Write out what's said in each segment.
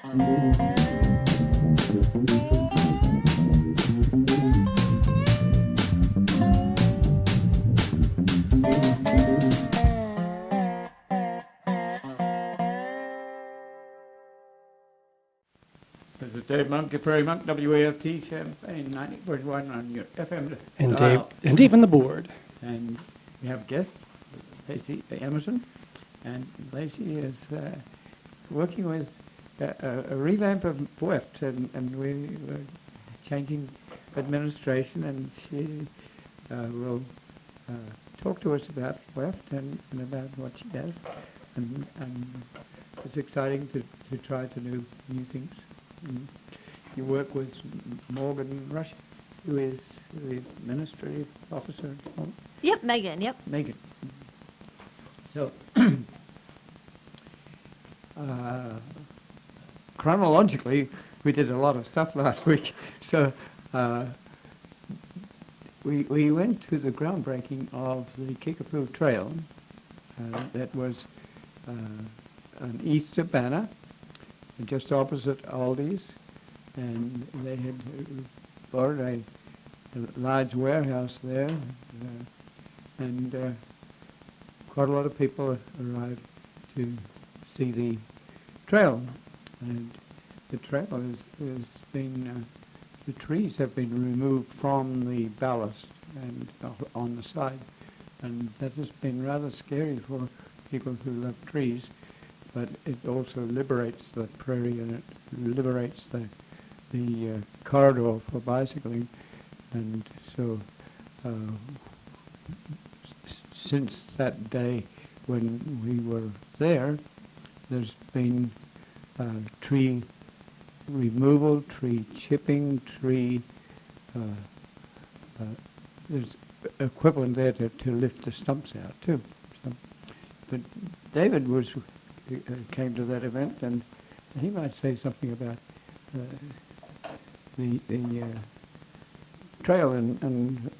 This is Dave Monk at Prairie Monk, WAFT Champaign 90.1 on your FM. And dial. Dave on the board. And we have guests, Lacey Emerson, and Lacey is working with a revamp of WEFT, and we were changing administration, and she will talk to us about WEFT and about what she does, and it's exciting to try to do new things. You work with Morgan Rush, who is the administrative officer. Yep, Megan, yep. Megan. So, chronologically, we did a lot of stuff last week. So, we went to the groundbreaking of the Kickapoo Trail. That was on East Urbana, just opposite Aldi's, and they had bought a large warehouse there, and quite a lot of people arrived to see the trail. And the trail has been, the trees have been removed from the ballast and on the side, and that has been rather scary for people who love trees. But it also liberates the prairie, and it liberates the corridor for bicycling. And so since that day when we were there, there's been tree removal, tree chipping, there's equipment there to lift the stumps out too. So, but David came to that event, and he might say something about the trail, and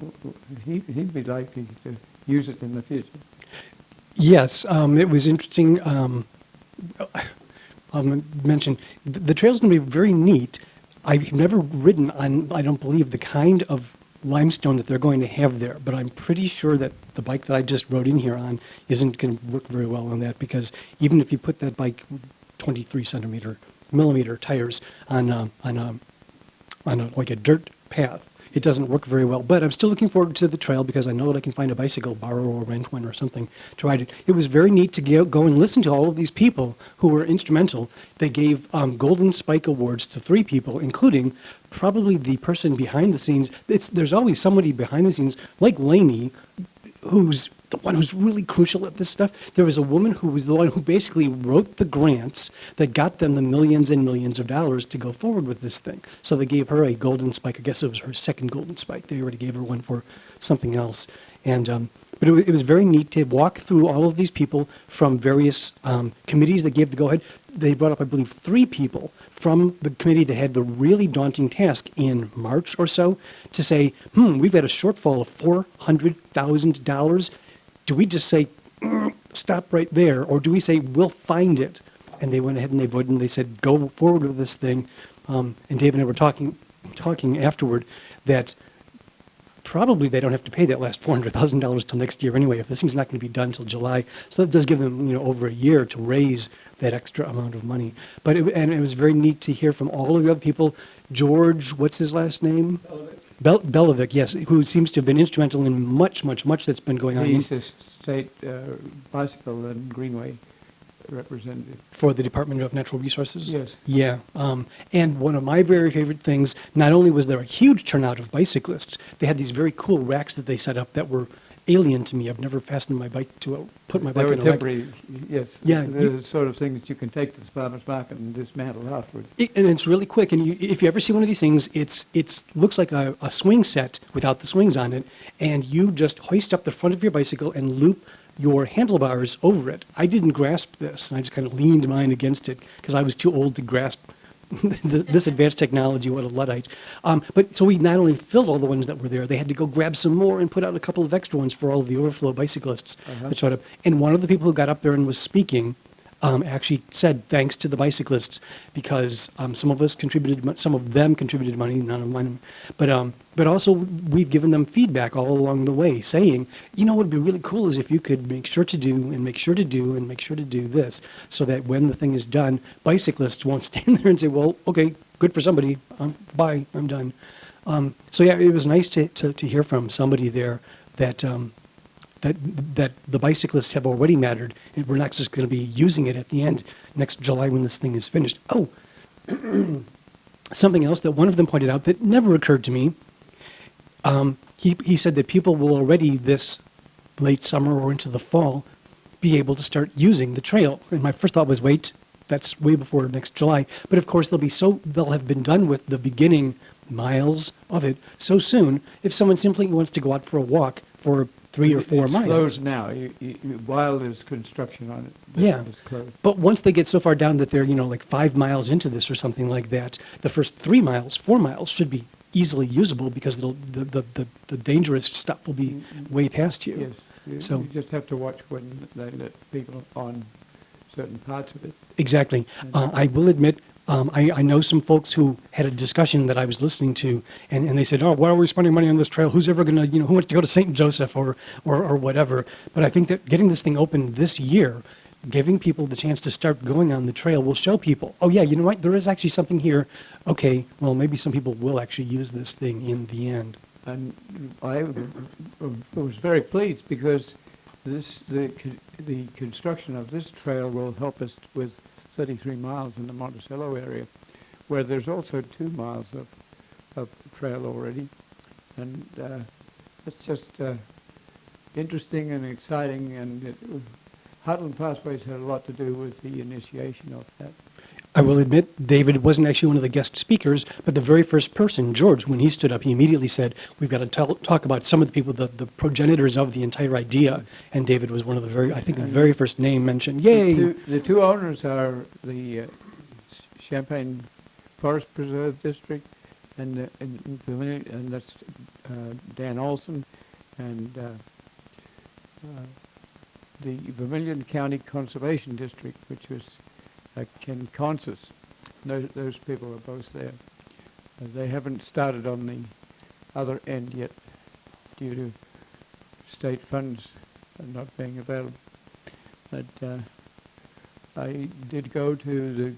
he'd be likely to use it in the future. Yes, it was interesting. I'll mention the trail's going to be very neat. I've never ridden on, I don't believe, the kind of limestone that they're going to have there, but I'm pretty sure that the bike that I just rode in here on isn't going to work very well on that, because even if you put that bike 23 millimeter tires on like a dirt path, it doesn't work very well. But I'm still looking forward to the trail, because I know that I can find a bicycle, borrow or rent one or something to ride it. It was very neat to go and listen to all of these people who were instrumental. They gave Golden Spike Awards to 3 people, including probably the person behind the scenes. There's always somebody behind the scenes, like Lainey, who's the one who's really crucial at this stuff. There was a woman who was the one who basically wrote the grants that got them the millions and millions of dollars to go forward with this thing. So they gave her a Golden Spike. I guess it was her second Golden Spike. They already gave her one for something else. And but it was very neat to walk through all of these people from various committees that gave the go-ahead. They brought up, I believe, 3 people from the committee that had the really daunting task in March or so to say, we've got a shortfall of $400,000. Do we just say, stop right there, or do we say, we'll find it? And they went ahead and they voted, and they said, go forward with this thing. And Dave and I were talking afterward that probably they don't have to pay that last $400,000 till next year anyway, if this thing's not going to be done till July. So that does give them, over a year to raise that extra amount of money. But it was very neat to hear from all of the other people. George, what's his last name? Belovic, yes, who seems to have been instrumental in much that's been going on. He's a state bicycle and greenway representative. For the Department of Natural Resources? Yes. Yeah. And one of my very favorite things, not only was there a huge turnout of bicyclists, they had these very cool racks that they set up that were alien to me. I've never fastened my bike to put my bike in a rack. They were temporary, yes. Yeah. They're the sort of thing that you can take to the farmer's market and dismantle afterwards. And it's really quick. And if you ever see one of these things, it looks like a swing set without the swings on it. And you just hoist up the front of your bicycle and loop your handlebars over it. I didn't grasp this, and I just kind of leaned mine against it because I was too old to grasp this advanced technology. What a Luddite. But so we not only filled all the ones that were there, they had to go grab some more and put out a couple of extra ones for all of the overflow bicyclists that showed up. And one of the people who got up there and was speaking, actually said thanks to the bicyclists because some of us contributed, some of them contributed money, none of mine, but also we've given them feedback all along the way, saying, you know, what would be really cool is if you could make sure to do and make sure to do and make sure to do this, so that when the thing is done, bicyclists won't stand there and say, well, okay, good for somebody, bye, I'm done. So yeah, it was nice to hear from somebody there that that the bicyclists have already mattered, and we're not just going to be using it at the end next July when this thing is finished. Oh, something else that one of them pointed out that never occurred to me. He said that people will already this late summer or into the fall be able to start using the trail. And my first thought was, wait, that's way before next July. But of course, they'll have been done with the beginning miles of it so soon. If someone simply wants to go out for a walk for 3 or 4 it's miles. Closed now. While there's construction on it, Yeah. it's closed. But once they get so far down that they're, like 5 miles into this or something like that, the first 3 miles, 4 miles should be easily usable because the dangerous stuff will be way past you. Yes. So- You just have to watch when they let people on certain parts of it. Exactly. I will admit, I know some folks who had a discussion that I was listening to, and they said, oh, why are we spending money on this trail? Who's ever going to, who wants to go to St. Joseph or whatever? But I think that getting this thing open this year, giving people the chance to start going on the trail will show people, oh, yeah, you know what? There is actually something here. Okay, well, maybe some people will actually use this thing in the end. And I was very pleased because the construction of this trail will help us with 33 miles in the Monticello area, where there's also 2 miles of trail already. And it's just interesting and exciting, and Heartland Pathways had a lot to do with the initiation of that. I will admit, David wasn't actually one of the guest speakers, but the very first person, George, when he stood up, he immediately said, we've got to talk about some of the people, the progenitors of the entire idea. And David was one of the the very first name mentioned. Yay! The two owners are the Champaign Forest Preserve District and that's Dan Olson, and the Vermilion County Conservation District, which was Ken Consus. Those people are both there. They haven't started on the other end yet due to state funds not being available. But I did go to the,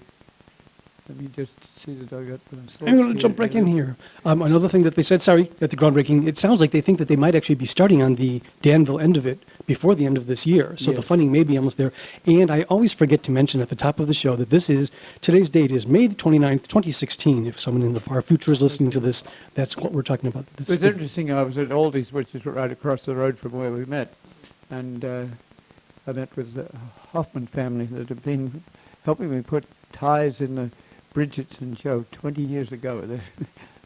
let me just see that I got the I'm going to jump back in here. Another thing that they said, sorry, at the groundbreaking, it sounds like they think that they might actually be starting on the Danville end of it before the end of this year. So the Yes. funding may be almost there. And I always forget to mention at the top of the show that today's date is May the 29th, 2016. If someone in the far future is listening to this, that's what we're talking about. It was interesting. I was at Aldi's, which is right across the road from where we met, and I met with the Hoffman family that have been helping me put ties in the Bridget's and Joe 20 years ago.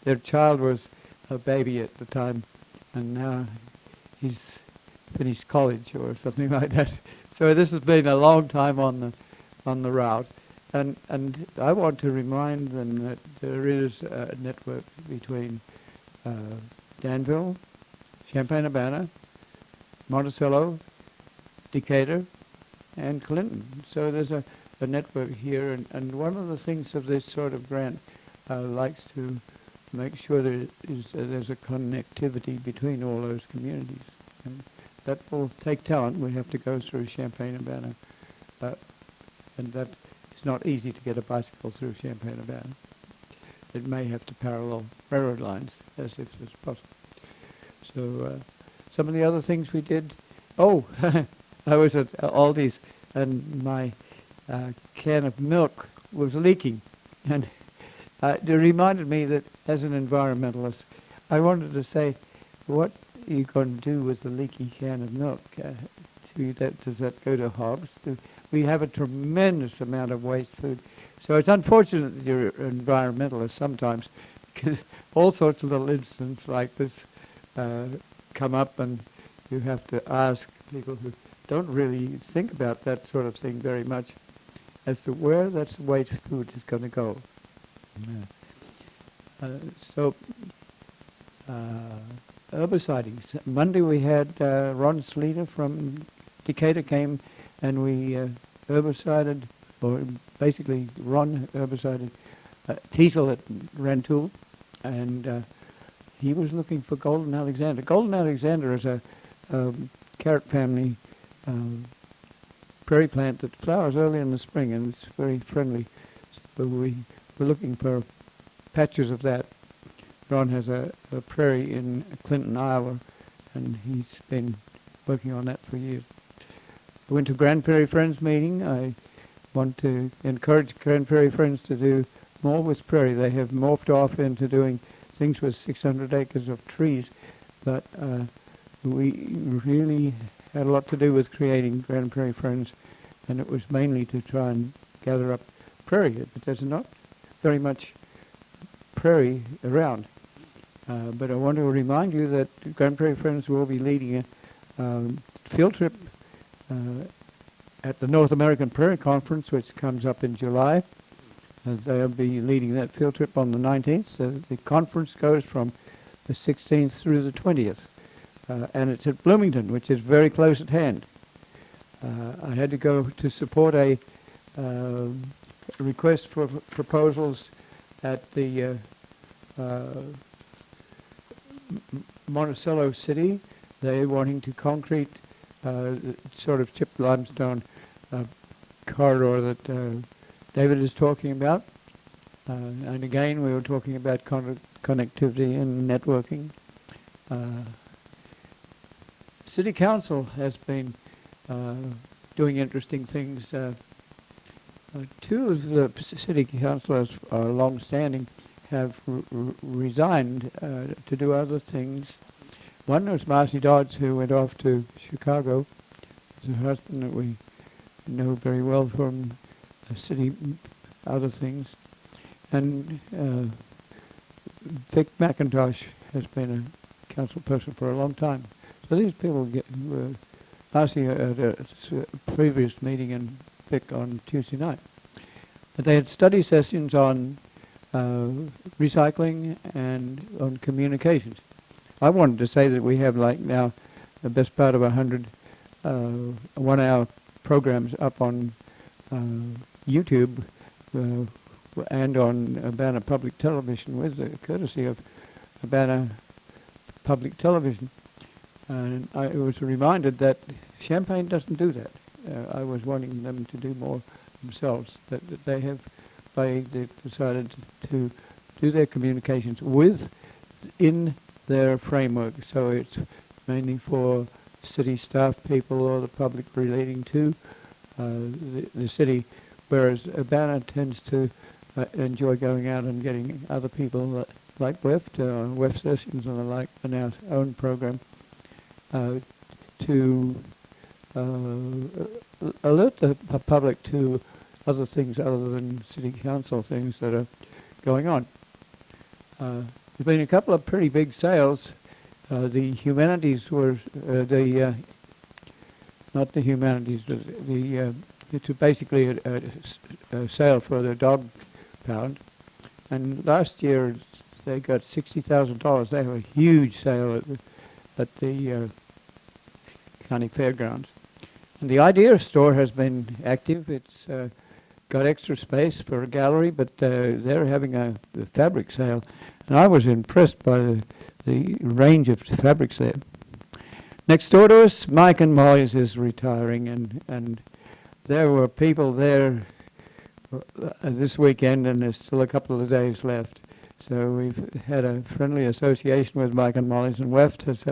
Their child was a baby at the time, and now he's finished college or something like that. So this has been a long time on the route, and I want to remind them that there is a network between Danville, Champaign-Urbana, Monticello, Decatur, and Clinton. So there's a network here, and one of the things of this sort of grant likes to make sure there's a connectivity between all those communities. And that will take talent. We have to go through Champaign-Urbana, and that it's not easy to get a bicycle through Champaign-Urbana. It may have to parallel railroad lines, as if it's possible. So some of the other things we did, I was at Aldi's, and my can of milk was leaking, and it reminded me that as an environmentalist, I wanted to say, what are you going to do with the leaky can of milk? Does that go to hogs? We have a tremendous amount of waste food. So it's unfortunate that you're an environmentalist sometimes, because all sorts of little incidents like this come up, and you have to ask people who don't really think about that sort of thing very much as to where that waste food is going to go. Herbicides. Monday we had Ron Sleater from Decatur came, and we herbicided, or basically Ron herbicided teasel at Rantoul, and he was looking for Golden Alexander. Golden Alexander is a carrot family prairie plant that flowers early in the spring, and it's very friendly. So we were looking for patches of that. Ron has a prairie in Clinton, Iowa, and he's been working on that for years. I went to Grand Prairie Friends meeting. I want to encourage Grand Prairie Friends to do more with prairie. They have morphed off into doing things with 600 acres of trees, but we really had a lot to do with creating Grand Prairie Friends, and it was mainly to try and gather up prairie. But there's not very much prairie around. But I want to remind you that Grand Prairie Friends will be leading a field trip at the North American Prairie Conference, which comes up in July. They'll be leading that field trip on the 19th. So the conference goes from the 16th through the 20th. And it's at Bloomington, which is very close at hand. I had to go to support a request for proposals at the Monticello City. They're wanting to concrete sort of chipped limestone corridor that David is talking about. And again, we were talking about connectivity and networking. City Council has been doing interesting things. Two of the city councillors long-standing have resigned to do other things. One was Marcy Dodds, who went off to Chicago. His husband that we know very well from city other things. And Vic McIntosh has been a council person for a long time. So these people Marcy at a previous meeting and Vic on Tuesday night. But they had study sessions on recycling and on communications. I wanted to say that we have like now the best part of 100 one-hour programs up on YouTube and on Urbana Public Television with the courtesy of Urbana Public Television. And I was reminded that Champaign doesn't do that. I was wanting them to do more themselves. That they've decided to do their communications within their framework. So it's mainly for city staff people or the public relating to the city, whereas Urbana tends to enjoy going out and getting other people like WEF sessions and the like in our own program to alert the public to other things other than city council things that are going on. There's been a couple of pretty big sales. The humanities were not the humanities, it's basically a sale for the dog pound. And last year they got $60,000. They have a huge sale at the county fairgrounds. And the Idea store has been active. It's got extra space for a gallery, but they're having a fabric sale. And I was impressed by the range of fabrics there. Next door to us, Mike and Molly's is retiring, and there were people there this weekend, and there's still a couple of days left. So we've had a friendly association with Mike and Molly's, and WEFT has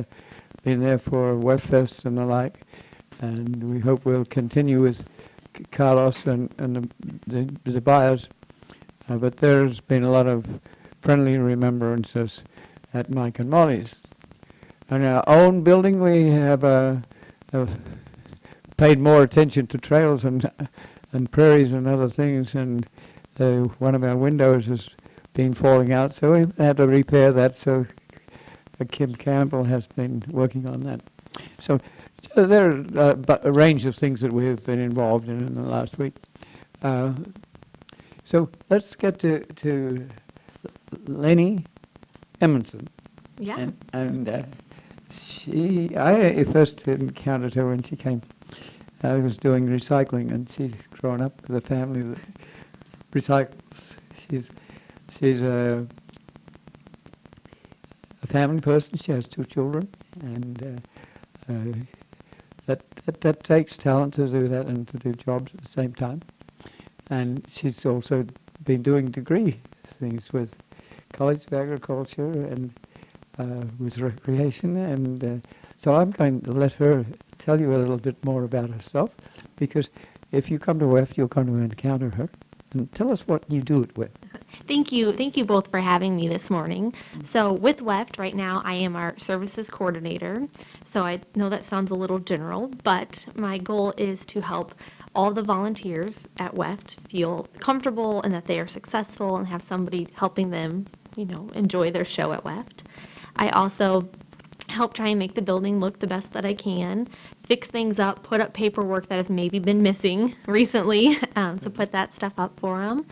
been there for WEF Fest and the like, and we hope we'll continue with Carlos and the buyers. But there's been a lot of friendly remembrances at Mike and Molly's. In our own building, we have paid more attention to trails and prairies and other things, and one of our windows has been falling out, so we've had to repair that. So Kim Campbell has been working on that. So there are a range of things that we've been involved in the last week. So let's get to Lenny Emerson. Yeah. And I first encountered her when she came I was doing recycling, and she's grown up with a family that recycles. She's a family person. She has 2 children, and that takes talent to do that and to do jobs at the same time. And she's also been doing degree things with College of Agriculture and with recreation. And so I'm going to let her tell you a little bit more about herself, because if you come to WEF, you're going to encounter her. And tell us what you do at WEF. Thank you both for having me this morning. So with WEFT right now, I am our services coordinator. So I know that sounds a little general, but my goal is to help all the volunteers at WEFT feel comfortable and that they are successful and have somebody helping them, enjoy their show at WEFT. I also help try and make the building look the best that I can, fix things up, put up paperwork that have maybe been missing recently, so put that stuff up for them.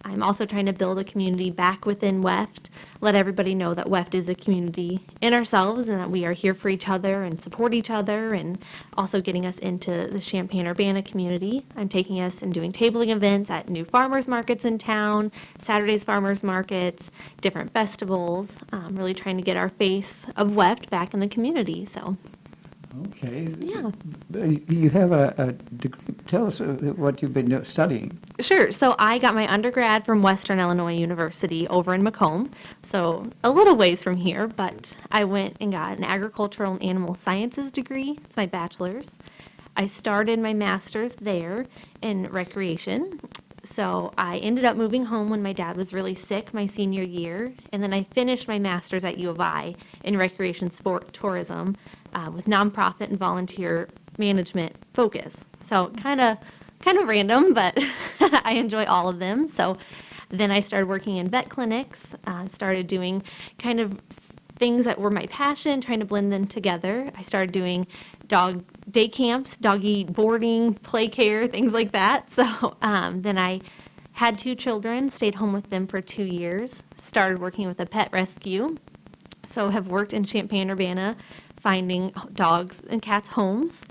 I'm also trying to build a community back within WEFT, let everybody know that WEFT is a community in ourselves and that we are here for each other and support each other, and also getting us into the Champaign-Urbana community. I'm taking us and doing tabling events at new farmers markets in town, Saturdays farmers markets, different festivals, really trying to get our face of WEFT back in the community. So. Okay. Yeah. You have a degree. Tell us what you've been studying. Sure. So I got my undergrad from Western Illinois University over in Macomb, so a little ways from here, but I went and got an agricultural and animal sciences degree. It's my bachelor's. I started my master's there in recreation. So I ended up moving home when my dad was really sick my senior year, and then I finished my master's at U of I in recreation sport tourism with nonprofit and volunteer management focus. So kind of random, but I enjoy all of them. So then I started working in vet clinics, started doing kind of things that were my passion, trying to blend them together. I started doing dog day camps, doggy boarding, play care, things like that. So then I had 2 children, stayed home with them for 2 years, started working with a pet rescue. So have worked in Champaign-Urbana, finding dogs and cats homes,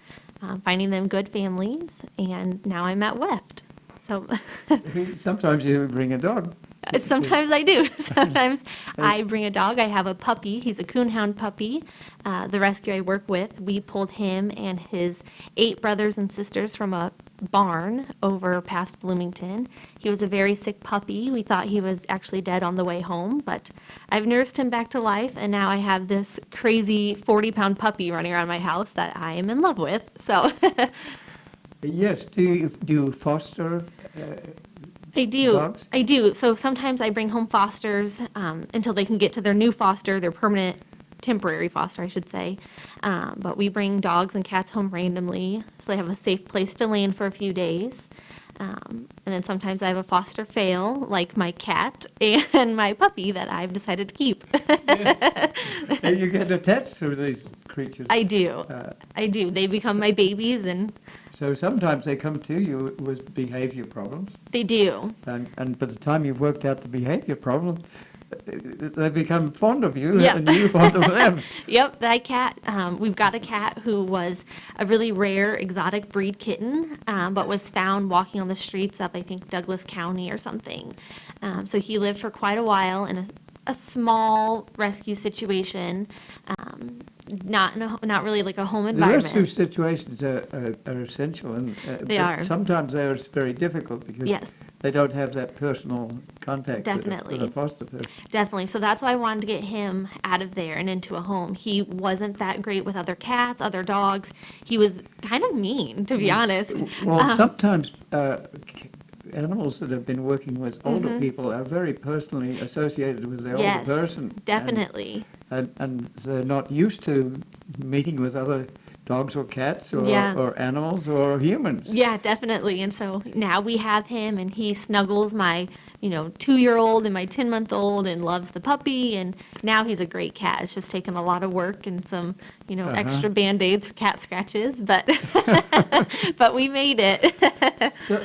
finding them good families, and now I'm at WEFT. So Sometimes you bring a dog. sometimes I do. Sometimes I bring a dog. I have a puppy. He's a coonhound puppy. The rescue I work with, we pulled him and his 8 brothers and sisters from a barn over past Bloomington. He was a very sick puppy. We thought he was actually dead on the way home, but I've nursed him back to life, and now I have this crazy 40-pound puppy running around my house that I am in love with. So Yes. Do you foster? I do. Dogs? I do. So sometimes I bring home fosters until they can get to their new foster, their temporary foster, I should say. But we bring dogs and cats home randomly, so they have a safe place to land for a few days. And then sometimes I have a foster fail, like my cat and my puppy that I've decided to keep. Yes. And you get attached to these creatures. I do. I do. They become my babies, and So sometimes they come to you with behavior problems, they do. and by the time you've worked out the behavior problem, they become fond of you, Yep. and you fond of them. Yep, that cat. We've got a cat who was a really rare exotic breed kitten, but was found walking on the streets of, I think, Douglas County or something. So he lived for quite a while in a small rescue situation, not really like a home The environment. rescue situations are essential, and They but are. sometimes they are very difficult because Yes. they don't have that personal contact Definitely. with a foster person. Definitely. So that's why I wanted to get him out of there and into a home. He wasn't that great with other cats, other dogs. He was kind of mean, to be honest. Well, sometimes animals that have been working with older people are very personally associated with the Yes, older person. definitely. And they're not used to meeting with other dogs or cats or, Yeah. or animals or humans. Yeah, definitely. And so now we have him, and he snuggles my, 2-year-old and my 10-month-old and loves the puppy. And now he's a great cat. It's just taken a lot of work and some, extra Band-Aids for cat scratches, but but we made it.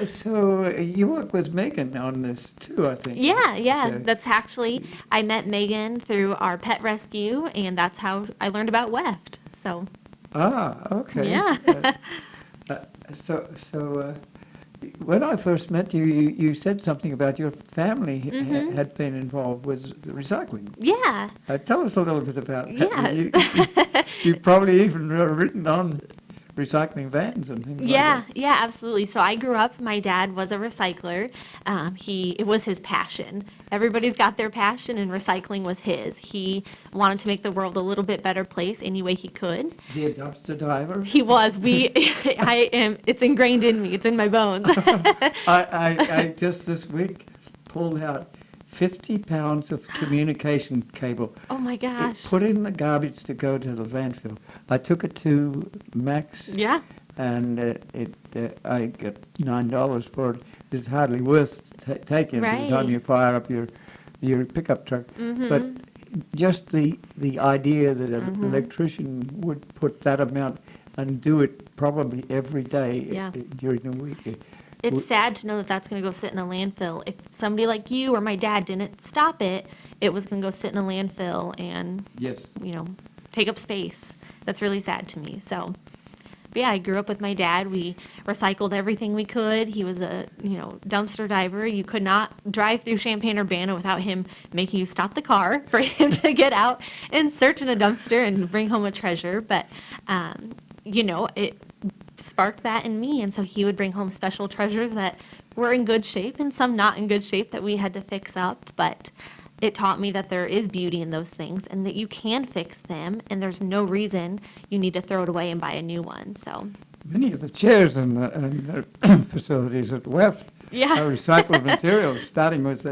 So you work with Megan on this too, I think. Yeah. So- That's actually, I met Megan through our pet rescue, and that's how I learned about WEFT. So, Ah, okay. Yeah. So, when I first met you, you said something about your family had been involved with recycling. Yeah. Tell us a little bit about that. Yeah. You've probably even written on recycling vans and things like Yeah, that. yeah, absolutely. So I grew up, my dad was a recycler. It was his passion. Everybody's got their passion, and recycling was his. He wanted to make the world a little bit better place any way he could. Is he a dumpster diver? He was. It's ingrained in me. It's in my bones. I just this week pulled out 50 pounds of communication cable. Oh my gosh. Put it in the garbage to go to the landfill. I took it to Max. Yeah. And I got $9 for it. It's hardly worth taking by the time Right. you fire up your pickup truck. Mm-hmm. But just the idea that an electrician would put that amount and do it probably every day Yeah. during the week. It's sad to know that that's going to go sit in a landfill. If somebody like you or my dad didn't stop it, it was going to go sit in a landfill and, Yes. take up space. That's really sad to me. So, but yeah, I grew up with my dad. We recycled everything we could. He was a, dumpster diver. You could not drive through Champaign-Urbana without him making you stop the car for him to get out and search in a dumpster and bring home a treasure. But, it sparked that in me. And so he would bring home special treasures that were in good shape and some not in good shape that we had to fix up. But it taught me that there is beauty in those things and that you can fix them, and there's no reason you need to throw it away and buy a new one. So, Many of the chairs in the facilities at WEF yeah. are recycled materials, starting with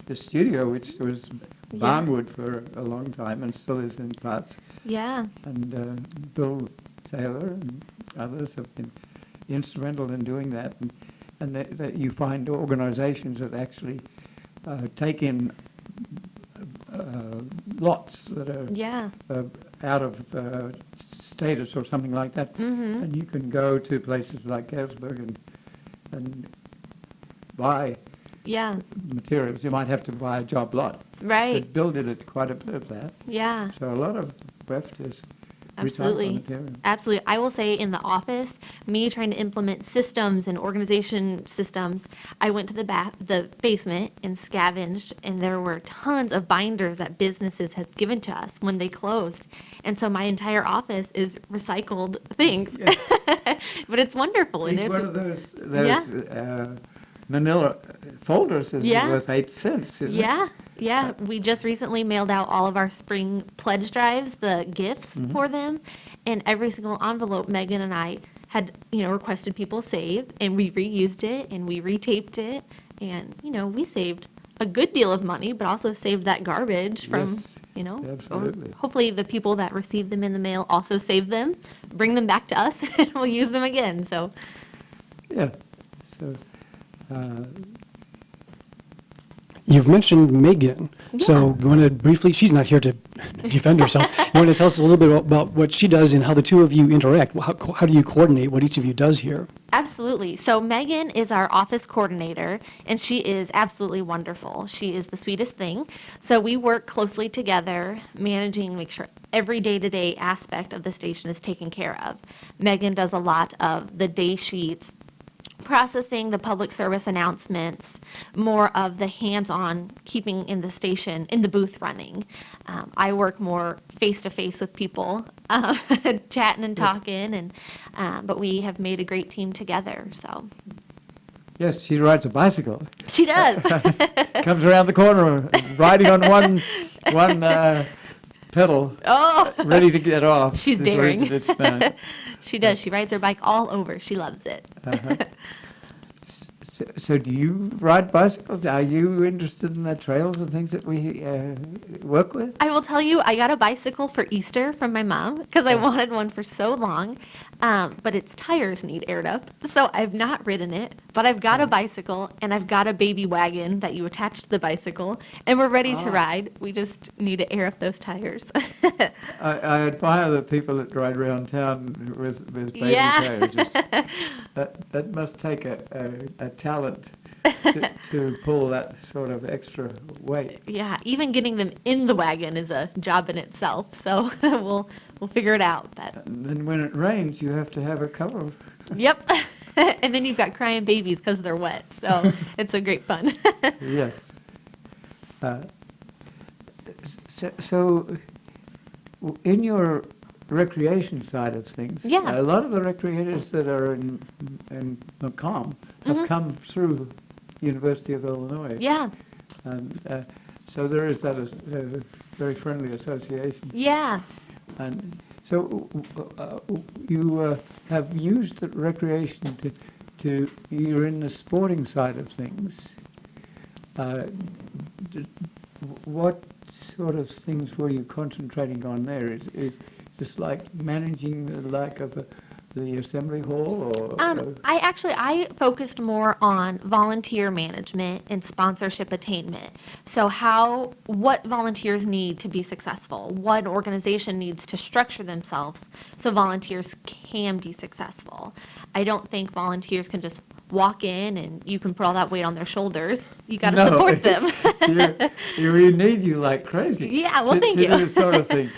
the studio, which was barnwood for a long time and still is in parts. Yeah. And Bill Taylor and others have been instrumental in doing that. And that you find organizations that actually take in lots that are Yeah. out of status or something like that. Mm-hmm. And you can go to places like Galesburg and buy Yeah. materials. You might have to buy a job lot. Right. But Bill did it quite a bit of that. Yeah. So a lot of WEF is Absolutely. recycled material. Absolutely. I will say in the office, me trying to implement systems and organization systems, I went to the basement and scavenged, and there were tons of binders that businesses had given to us when they closed. And so my entire office is recycled things. Yes. But it's wonderful. And Each it's one of those manila folders is Yeah. worth 8 cents. Isn't it? Yeah, yeah. We just recently mailed out all of our spring pledge drives, the gifts for them, and every single envelope Megan and I had, requested people save, and we reused it and we retaped it, and we saved a good deal of money, but also saved that garbage from, Yes, absolutely. hopefully the people that receive them in the mail also save them, bring them back to us, and we'll use them again. So, Yeah. So. You've mentioned Megan, so you want to briefly, she's not here to defend herself. You want to tell us a little bit about what she does and how the two of you interact? How do you coordinate what each of you does here? absolutely. So Megan is our office coordinator, and she is absolutely wonderful. She is the sweetest thing. So we work closely together, managing, make sure every day-to-day aspect of the station is taken care of. Megan does a lot of the day sheets, processing the public service announcements, more of the hands-on keeping in the station, in the booth running. I work more face-to-face with people, chatting and talking, and but we have made a great team together, so. Yes, she rides a bicycle. She does. Comes around the corner, riding on one pedal, Oh, ready to get off. She's It's ready daring. to dismount. she does. She rides her bike all over. She loves it. So do you ride bicycles? Are you interested in the trails and things that we work with? I will tell you, I got a bicycle for Easter from my mom because I wanted one for so long, but its tires need aired up. So I've not ridden it, but I've got a bicycle and I've got a baby wagon that you attach to the bicycle, and we're ready to ride. We just need to air up those tires. I admire the people that ride around town with baby Yeah. carriages. That must take a talent to pull that sort of extra weight. Yeah, even getting them in the wagon is a job in itself. So we'll figure it out. But And then when it rains, you have to have a cover. yep. And then you've got crying babies because they're wet. So it's a great fun. Yes. So, in your recreation side of things, Yeah. a lot of the recreators that are in Macomb have come through University of Illinois. Yeah. And so there is that very friendly association. Yeah. And so you have used the recreation you're in the sporting side of things. What sort of things were you concentrating on there? Is this like managing the lack of the assembly hall, or? I focused more on volunteer management and sponsorship attainment. So what volunteers need to be successful, what an organization needs to structure themselves so volunteers can be successful. I don't think volunteers can just walk in and you can put all that weight on their shoulders. You got to No. support them. We need you like crazy. Yeah, well, thank to you. do this sort of thing.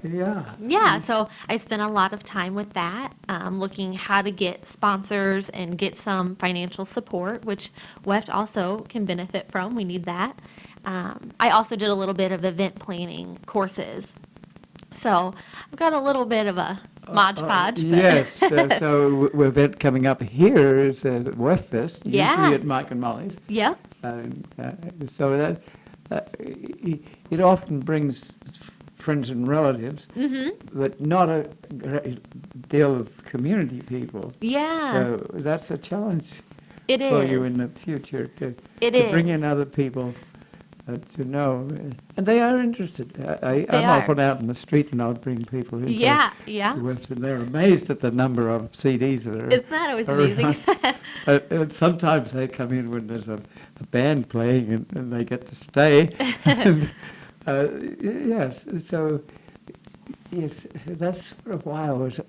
Yeah. Yeah, so I spent a lot of time with that, looking how to get sponsors and get some financial support, which WEFT also can benefit from. We need that. I also did a little bit of event planning courses. So I've got a little bit of a Mod Podge. but- Yes. So event coming up here is WEF Fest, Yeah. usually at Mike and Molly's. Yep. And so it often brings friends and relatives, but not a great deal of community people. Yeah, So that's a challenge it for you is. in the future to bring in is. other people to know. And they are interested. I'm are. often out in the street and I'll bring people in. Yeah, yeah. And they're amazed at the number of CDs that are. Isn't that always around. amazing? And sometimes they come in when there's a band playing and they get to stay. And, yes, so yes, that's sort of why I was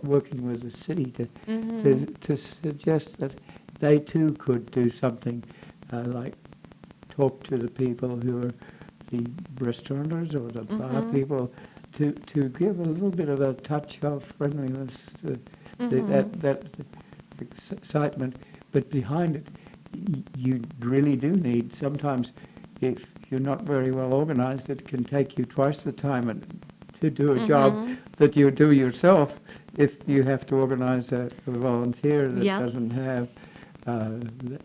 working with the city to suggest that they too could do something like talk to the people who are the restaurateurs or the bar people to give a little bit of a touch of friendliness, that excitement, but behind it, you really do need sometimes. If you're not very well organized, it can take you twice the time to do a job that you do yourself if you have to organize a volunteer that Yeah. doesn't have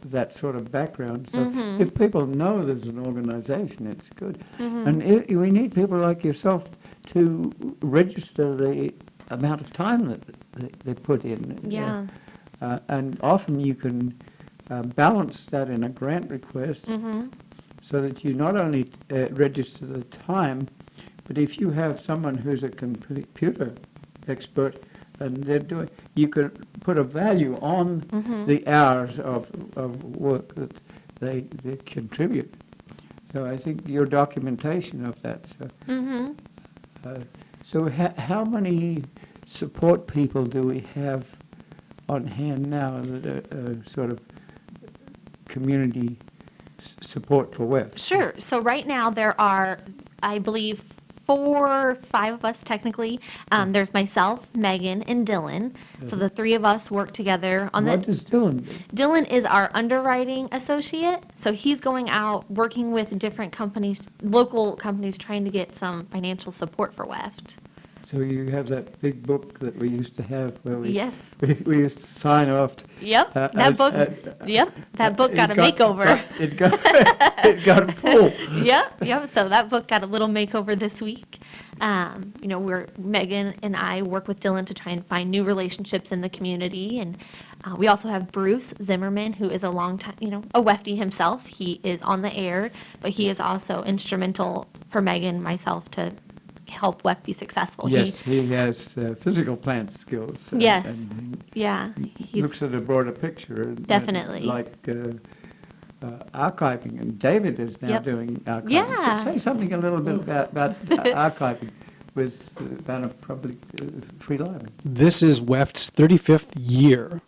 that sort of background. So if people know there's an organization, it's good. And we need people like yourself to register the amount of time that they put in. Yeah. And often you can balance that in a grant request so that you not only register the time, but if you have someone who's a computer expert and they're doing, you could put a value on the hours of work that they contribute. So I think your documentation of that. So how many support people do we have on hand now that are sort of community support for WEF? Sure. So right now there are, I believe, 4 or 5 of us technically. There's myself, Megan, and Dylan. So the 3 of us work together on What does Dylan do? Dylan is our underwriting associate. So he's going out working with different companies, local companies, trying to get some financial support for WEFT. So you have that big book that we used to have where we Yes. we used to sign off. Yep. That as- book. Yep. That book got a makeover. It got full. Yep. So that book got a little makeover this week. Megan and I work with Dylan to try and find new relationships in the community, and we also have Bruce Zimmerman, who is a long time, a WEFty himself. He is on the air, but he is also instrumental for Megan and myself to help WEF be successful. Yes, he has physical plant skills. Yes. And Yeah. he looks at a broader picture. Definitely. Like archiving, and David is now Yep. doing archiving. Yeah. So say something a little bit about archiving with Banner Public Free Library. This is WEFT's 35th year,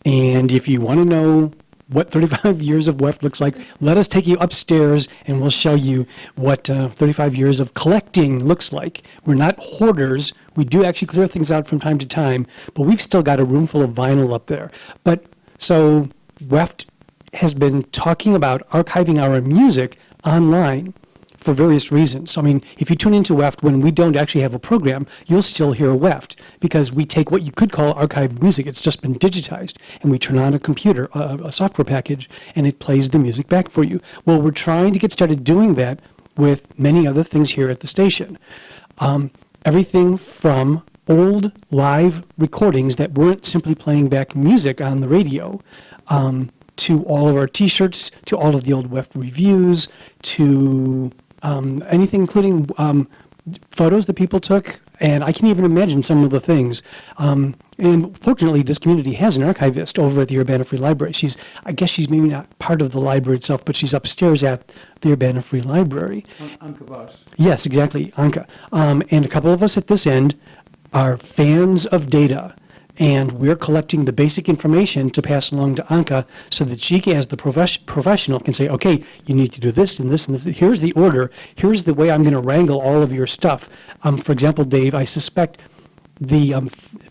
and if you want to know what 35 years of WEFT looks like, let us take you upstairs and we'll show you what 35 years of collecting looks like. We're not hoarders, We do actually clear things out from time to time, but we've still got a room full of vinyl up there. But so WEFT has been talking about archiving our music online for various reasons. I mean, if you tune into WEFT when we don't actually have a program, you'll still hear WEFT because we take what you could call archived music. It's just been digitized, and we turn on a computer, a software package, and it plays the music back for you. Well, we're trying to get started doing that with many other things here at the station. Everything from old live recordings that weren't simply playing back music on the radio, to all of our T-shirts, to all of the old WEFT reviews, to anything including photos that people took, and I can even imagine some of the things. And fortunately, this community has an archivist over at the Urbana Free Library. I guess she's maybe not part of the library itself, but she's upstairs at the Urbana Free Library. Anka Voss. Yes, exactly, Anka. And a couple of us at this end are fans of data, and we're collecting the basic information to pass along to Anka so that she, as the professional, can say, okay, you need to do this and this and this. Here's the order. Here's the way I'm going to wrangle all of your stuff. For example, Dave, I suspect the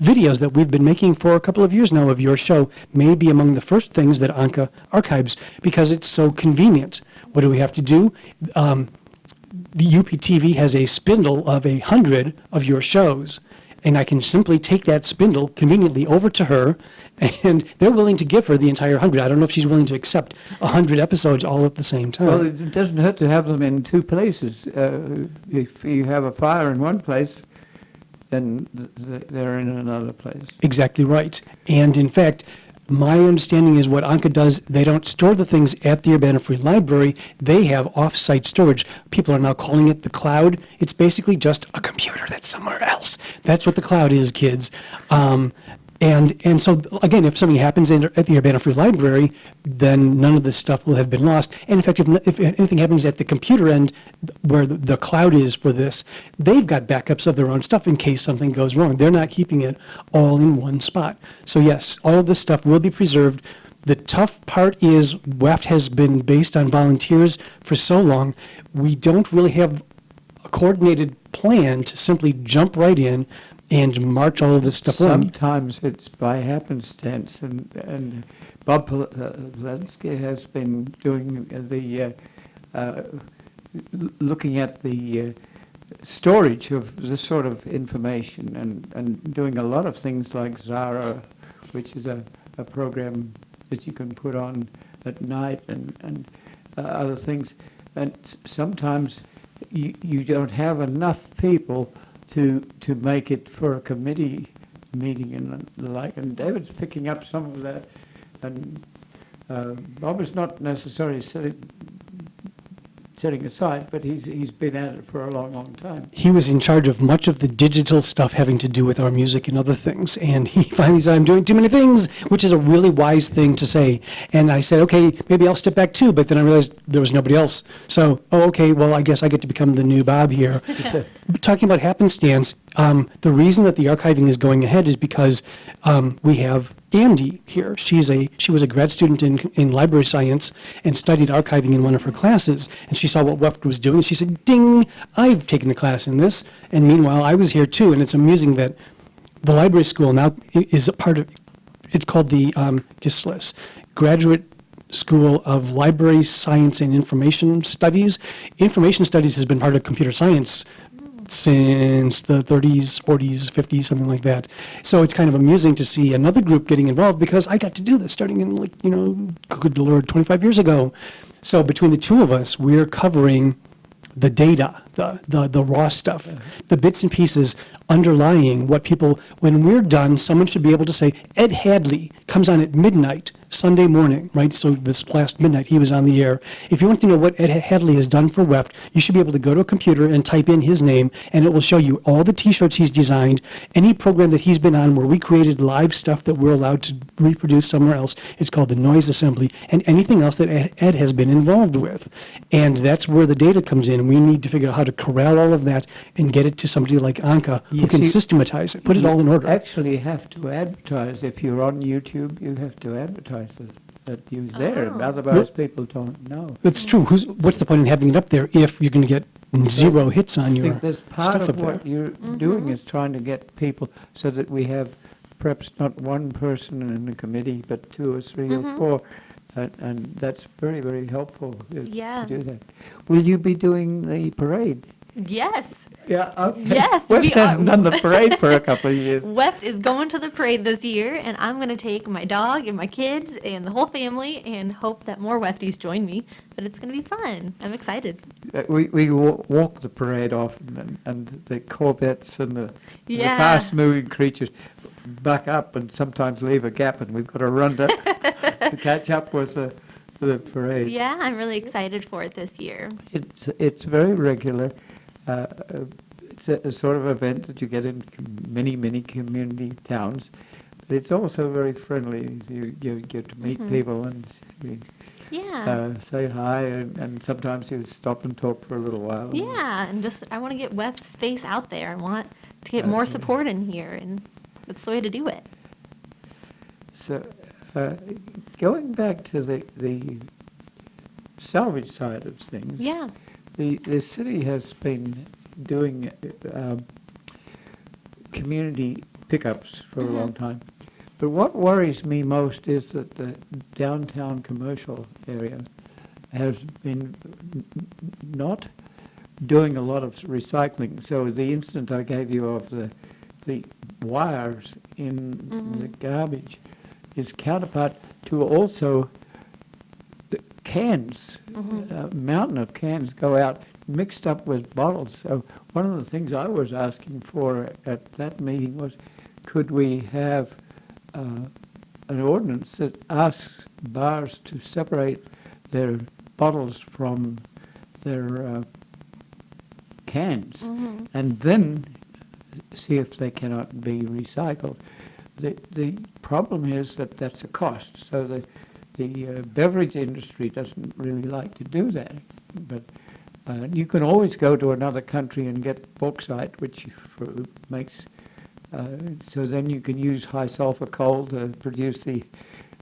videos that we've been making for a couple of years now of your show may be among the first things that Anka archives because it's so convenient. What do we have to do? The UPTV has a spindle of 100 of your shows, and I can simply take that spindle conveniently over to her, and they're willing to give her the entire 100. I don't know if she's willing to accept 100 episodes all at the same time. Well, it doesn't hurt to have them in two places. If you have a file in one place, then they're in another place. Exactly right. And in fact, my understanding is what Anka does, they don't store the things at the Urbana Free Library. They have off-site storage. People are now calling it the cloud. It's basically just a computer that's somewhere else. That's what the cloud is, kids. And so, again, if something happens at the Urbana Free Library, then none of this stuff will have been lost. And in fact, if anything happens at the computer end, where the cloud is for this, they've got backups of their own stuff in case something goes wrong. They're not keeping it all in one spot. So yes, all of this stuff will be preserved. The tough part is WEFT has been based on volunteers for so long, we don't really have a coordinated plan to simply jump right in and march all of this stuff on. Sometimes it's by happenstance, and Bob Polensky has been doing looking at the storage of this sort of information and doing a lot of things like Zara, which is a program that you can put on at night and other things. And sometimes you don't have enough people to make it for a committee meeting and the like. And David's picking up some of that. And Bob is not necessarily setting aside, but he's been at it for a long, long time. He was in charge of much of the digital stuff having to do with our music and other things, and he finally said, I'm doing too many things, which is a really wise thing to say. And I said, okay, maybe I'll step back too, but then I realized there was nobody else. So, okay, well, I guess I get to become the new Bob here. Talking about happenstance, the reason that the archiving is going ahead is because we have Andy here. She was a grad student in library science and studied archiving in one of her classes. And she saw what WEFT was doing. She said, ding, I've taken a class in this. And meanwhile, I was here too. And it's amusing that the library school now is a part of, it's called the GISLIS, Graduate School of Library Science and Information Studies. Information Studies has been part of computer science since the 30s, 40s, 50s, something like that. So it's kind of amusing to see another group getting involved because I got to do this starting in, like, good Lord, 25 years ago. So between the two of us, we're covering the data, the raw stuff, the bits and pieces underlying what people, when we're done, someone should be able to say, Ed Hadley comes on at midnight, Sunday morning, right? So this last midnight, he was on the air. If you want to know what Ed Hadley has done for WEFT, you should be able to go to a computer and type in his name, and it will show you all the T-shirts he's designed, any program that he's been on where we created live stuff that we're allowed to reproduce somewhere else. It's called the Noise Assembly, and anything else that Ed has been involved with. And that's where the data comes in. We need to figure out how to corral all of that and get it to somebody like Anka who can systematize it, put it all in order. You actually have to advertise. If you're on YouTube, you have to advertise that you're there. Otherwise, people don't know. That's true. What's the point in having it up there if you're going to get and 0 hits on I your think there's part stuff of up there. what you're doing is trying to get people so that we have perhaps not one person in the committee, but 2 or 3 or 4. And that's very, very helpful Yeah. to do that. Will you be doing the parade? Yes. Yeah, okay. Yes, West we hasn't are. done the parade for a couple of years. Weft is going to the parade this year, and I'm going to take my dog and my kids and the whole family and hope that more Wefties join me. But it's going to be fun. I'm excited. We walk the parade often, and the Corvettes and the Yeah. fast-moving creatures back up and sometimes leave a gap, and we've got to run to catch up with the parade. Yeah, I'm really excited for it this year. It's very regular. It's a sort of event that you get in many community towns. But it's also very friendly. You get to meet people and Yeah. say hi, and sometimes you stop and talk for a little while. Yeah, and just I want to get Weft's face out there. I want to get more support in here, and that's the way to do it. So, going back to the salvage side of things, Yeah. the city has been doing community pickups for a long time. But what worries me most is that the downtown commercial area has been not doing a lot of recycling. So the incident I gave you of the wires in the garbage is counterpart to also the cans, a mountain of cans go out mixed up with bottles. So one of the things I was asking for at that meeting was, could we have an ordinance that asks bars to separate their bottles from their cans, and then see if they cannot be recycled. The problem is that that's a cost. So the beverage industry doesn't really like to do that. But you can always go to another country and get bauxite, which makes so then you can use high sulfur coal to produce the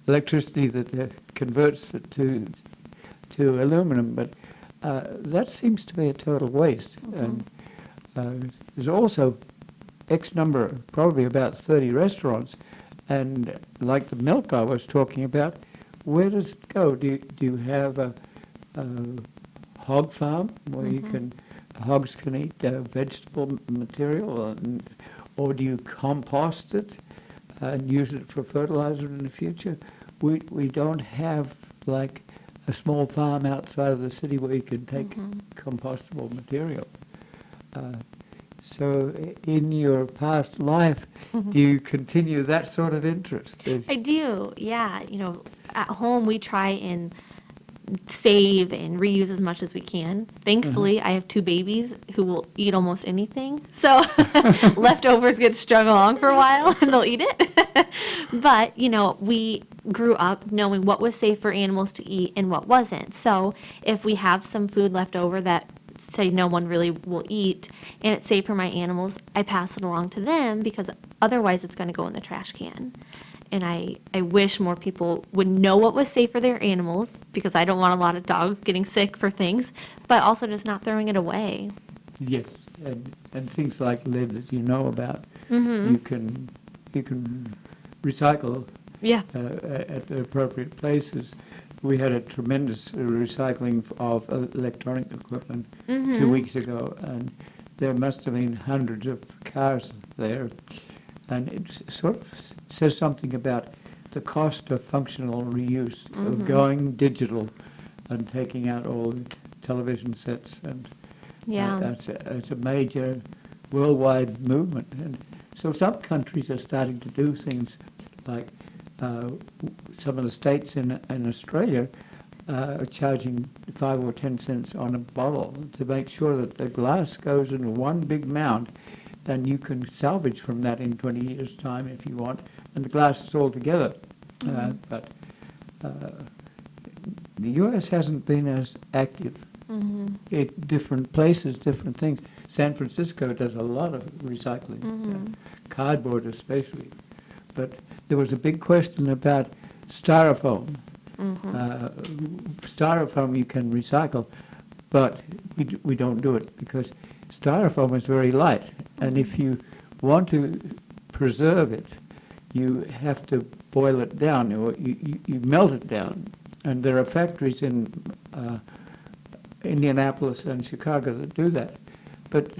electricity that converts it to aluminum. But that seems to be a total waste. And there's also X number, probably about 30 restaurants, and like the milk I was talking about, where does it go? Do you have a hog farm where hogs can eat vegetable material, or do you compost it and use it for fertilizer in the future? We don't have like a small farm outside of the city where you can take compostable material. So in your past life, do you continue that sort of interest? I do, yeah. At home we try and save and reuse as much as we can. Thankfully, I have 2 babies who will eat almost anything. So leftovers get strung along for a while and they'll eat it. But, we grew up knowing what was safe for animals to eat and what wasn't. So if we have some food left over that say no one really will eat and it's safe for my animals, I pass it along to them because otherwise it's going to go in the trash can. And I wish more people would know what was safe for their animals, because I don't want a lot of dogs getting sick for things, but also just not throwing it away. Yes, and things like lead that you know about, you can recycle Yeah. at the appropriate places. We had a tremendous recycling of electronic equipment 2 weeks ago, and there must have been hundreds of cars there. And it sort of says something about the cost of functional reuse, of going digital and taking out all the television sets. And Yeah. that's a major worldwide movement. And so some countries are starting to do things like some of the states in Australia are charging 5 or 10 cents on a bottle to make sure that the glass goes into one big mound. Then you can salvage from that in 20 years' time if you want, and the glass is all together. But the U.S. hasn't been as active in different places, different things. San Francisco does a lot of recycling, cardboard especially. But there was a big question about styrofoam. Styrofoam you can recycle, but we don't do it because styrofoam is very light, and if you want to preserve it, you have to boil it down, or you melt it down. And there are factories in Indianapolis and Chicago that do that. But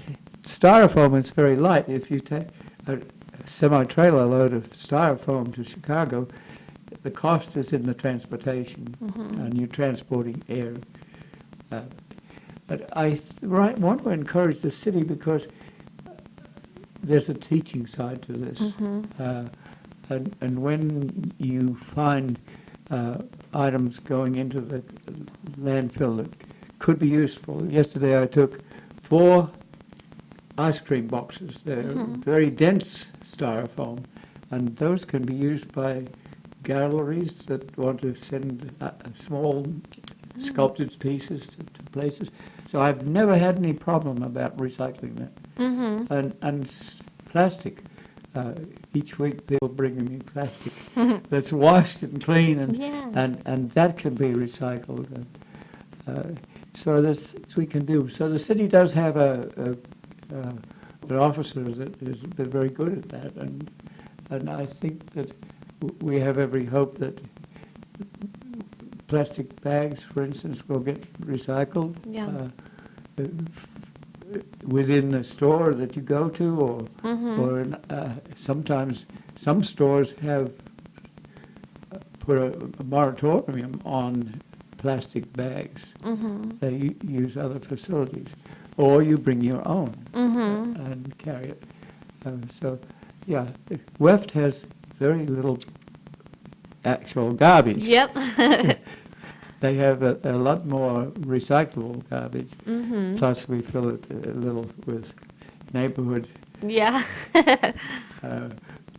styrofoam is very light. If you take a semi-trailer load of styrofoam to Chicago, the cost is in the transportation, and you're transporting air. But I want to encourage the city because there's a teaching side to this. And when you find items going into the landfill that could be useful. Yesterday I took 4 ice cream boxes. They're very dense styrofoam, and those can be used by galleries that want to send small sculpted pieces to places. So I've never had any problem about recycling that. And plastic. Each week people bring me plastic that's washed and clean, and that can be recycled. So this we can do. So the city does have an officer that is very good at that, and I think that we have every hope that plastic bags, for instance, will get recycled. Within the store that you go to, or sometimes some stores have put a moratorium on plastic bags. They use other facilities, or you bring your own and carry it. So, yeah, Weft has very little actual garbage. Yep. They have a lot more recyclable garbage. Plus, we fill it a little with neighborhood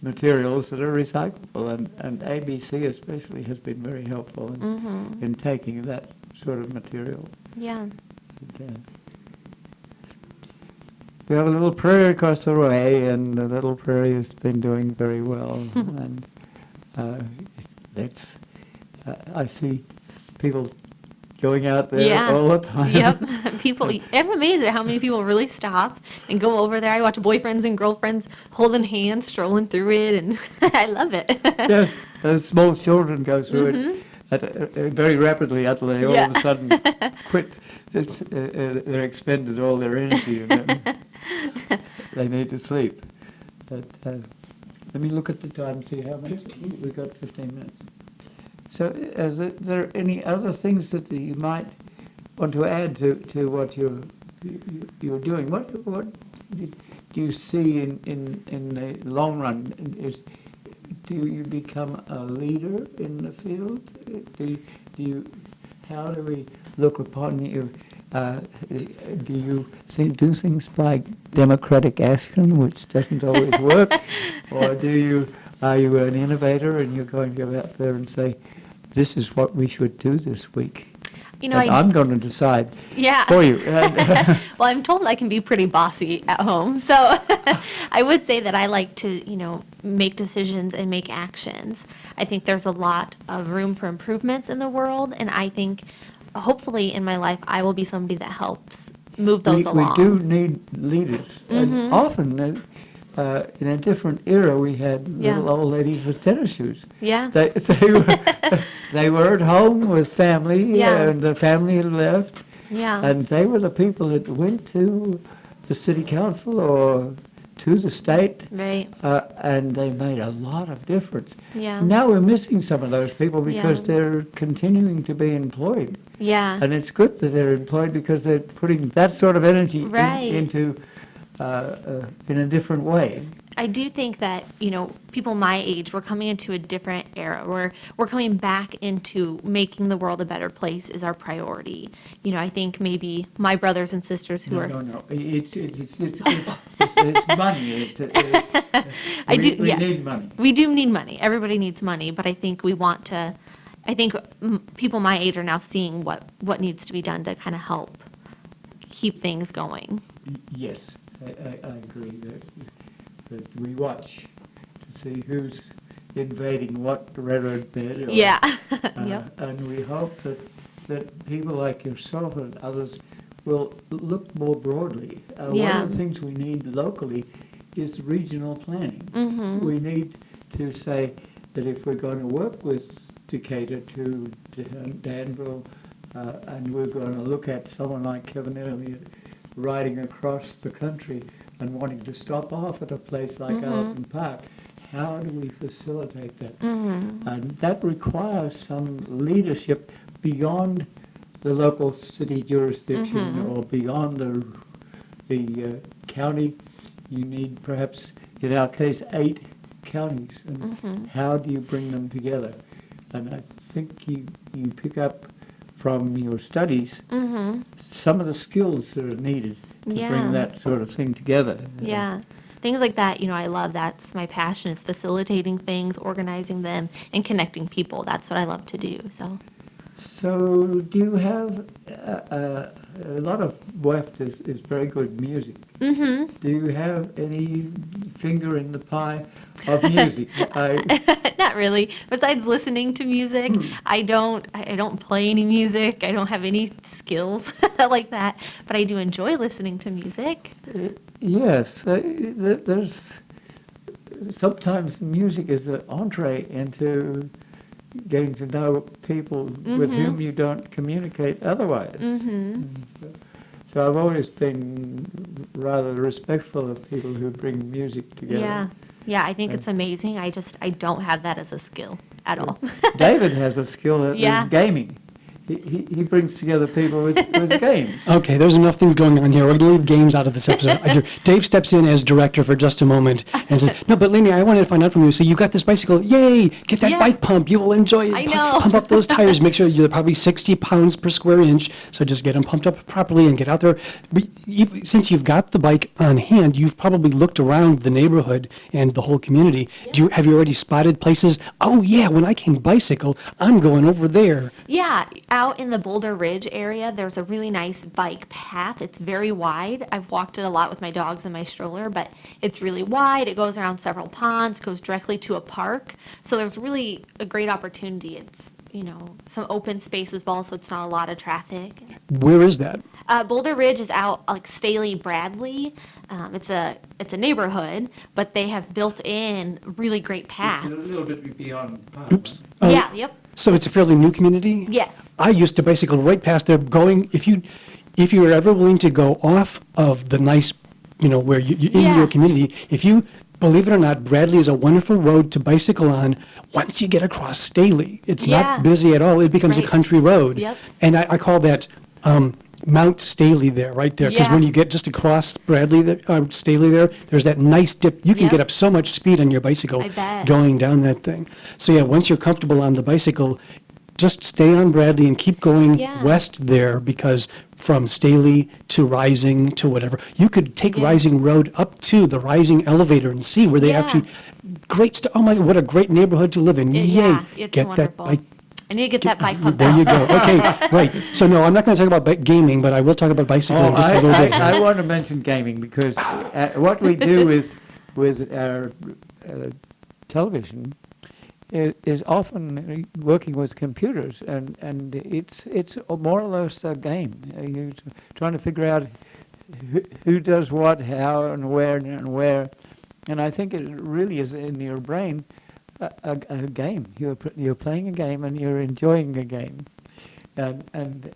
materials that are recyclable. And ABC especially has been very helpful in taking that sort of material. Yeah. And, we have a little prairie across the way, and the little prairie has been doing very well. And I see people going out there all the time. Yep. I'm amazed at how many people really stop and go over there. I watch boyfriends and girlfriends holding hands, strolling through it, and I love it. Yes, small children go through it very rapidly until they all of a sudden quit. They're expended all their energy, and then they need to sleep. But let me look at the time and see how much we've got. 15 minutes. So, is there any other things that you might want to add to what you're doing? What do you see in the long run? Do you become a leader in the field? How do we look upon you? Do you do things like democratic action, which doesn't always work, or are you an innovator and you're going to go out there and say, this is what we should do this week? I'm going to decide for you. Well, I'm told I can be pretty bossy at home, so I would say that I like to, make decisions and make actions. I think there's a lot of room for improvements in the world, and I think, hopefully, in my life, I will be somebody that helps move those along. We do need leaders, and often. In a different era, we had little old ladies with tennis shoes. Yeah. They were at home with family, and the family had left. Yeah. And they were the people that went to the city council or to the state. Right. And they made a lot of difference. Yeah. Now we're missing some of those people because they're continuing to be employed. Yeah. And it's good that they're employed because they're putting that sort of energy into in a different way. I do think that, people my age, we're coming into a different era. We're coming back into making the world a better place is our priority. I think maybe my brothers and sisters who are... No. It's money. We need money. We do need money. Everybody needs money, but I think people my age are now seeing what needs to be done to kind of help keep things going. Yes. I agree that we watch to see who's invading what railroad bed. Yep. And we hope that people like yourself and others well, look more broadly. One Yeah. of the things we need locally is regional planning. Mm-hmm. We need to say that if we're going to work with Decatur to Danville, and we're going to look at someone like Kevin Elliott riding across the country and wanting to stop off at a place like Alton Park, how do we facilitate that? And that requires some leadership beyond the local city jurisdiction or beyond the county. You need perhaps, in our case, 8 counties. And how do you bring them together? And I think you pick up from your studies some of the skills that are needed to Yeah. bring that sort of thing together. Yeah. Things like that, I love. That's my passion, is facilitating things, organizing them, and connecting people. That's what I love to do. So do you have a lot of WEFT is very good music. Do you have any finger in the pie of music? Not really. Besides listening to music, I don't play any music. I don't have any skills like that, but I do enjoy listening to music. Yes, there's sometimes music is an entree into getting to know people with whom you don't communicate otherwise. So I've always been rather respectful of people who bring music together. Yeah. Yeah, I think it's amazing. I don't have that as a skill at all. David has a skill at Yeah. gaming. He brings together people with games. Okay, there's enough things going on here. We're going to leave games out of this episode. Dave steps in as director for just a moment and says, "No, but Lenny, I wanted to find out from you. So you got this bicycle. Yay! Get that Yeah. bike pump. You will enjoy it. I know. Pump up those tires. Make sure you're probably 60 pounds per square inch. So just get them pumped up properly and get out there. But since you've got the bike on hand, you've probably looked around the neighborhood and the whole community. Have you already spotted places? Oh, yeah, when I can bicycle, I'm going over there. Yeah, out in the Boulder Ridge area, there's a really nice bike path. It's very wide. I've walked it a lot with my dogs and my stroller, but it's really wide. It goes around several ponds, goes directly to a park. So there's really a great opportunity. It's, some open space as well, so it's not a lot of traffic. Where is that? Boulder Ridge is out like Staley Bradley. It's a neighborhood, but they have built in really great paths. A little bit beyond. Oops. Yeah, yep. So it's a fairly new community? Yes. I used to bicycle right past there going, if you were ever willing to go off of the nice, where you're in Yeah. your community, if you, believe it or not, Bradley is a wonderful road to bicycle on once you get across Staley. It's Yeah. not busy at all. It becomes a Right. country road. Yep. And I call that Mount Staley there, right there. Because Yeah. when you get just across Bradley, Staley there, there's that nice dip. You can Yep. get up so much speed on your bicycle I bet. going down that thing. So yeah, once you're comfortable on the bicycle, just stay on Bradley and keep going Yeah. west there, because from Staley to Rising to whatever, you could take Yeah. Rising Road up to the Rising elevator and see where they Yeah. actually, great stuff. Oh my, what a great neighborhood to live in. Yay. Yeah, it's Get wonderful. that bike. I need to get that bike pumped There out. you go. Okay, right. So no, I'm not going to talk about gaming, but I will talk about bicycling just a little bit. I want to mention gaming because what we do with our television is often working with computers, and it's more or less a game. You're trying to figure out who does what, how, and where. And I think it really is in your brain a game. You're playing a game and you're enjoying a game, and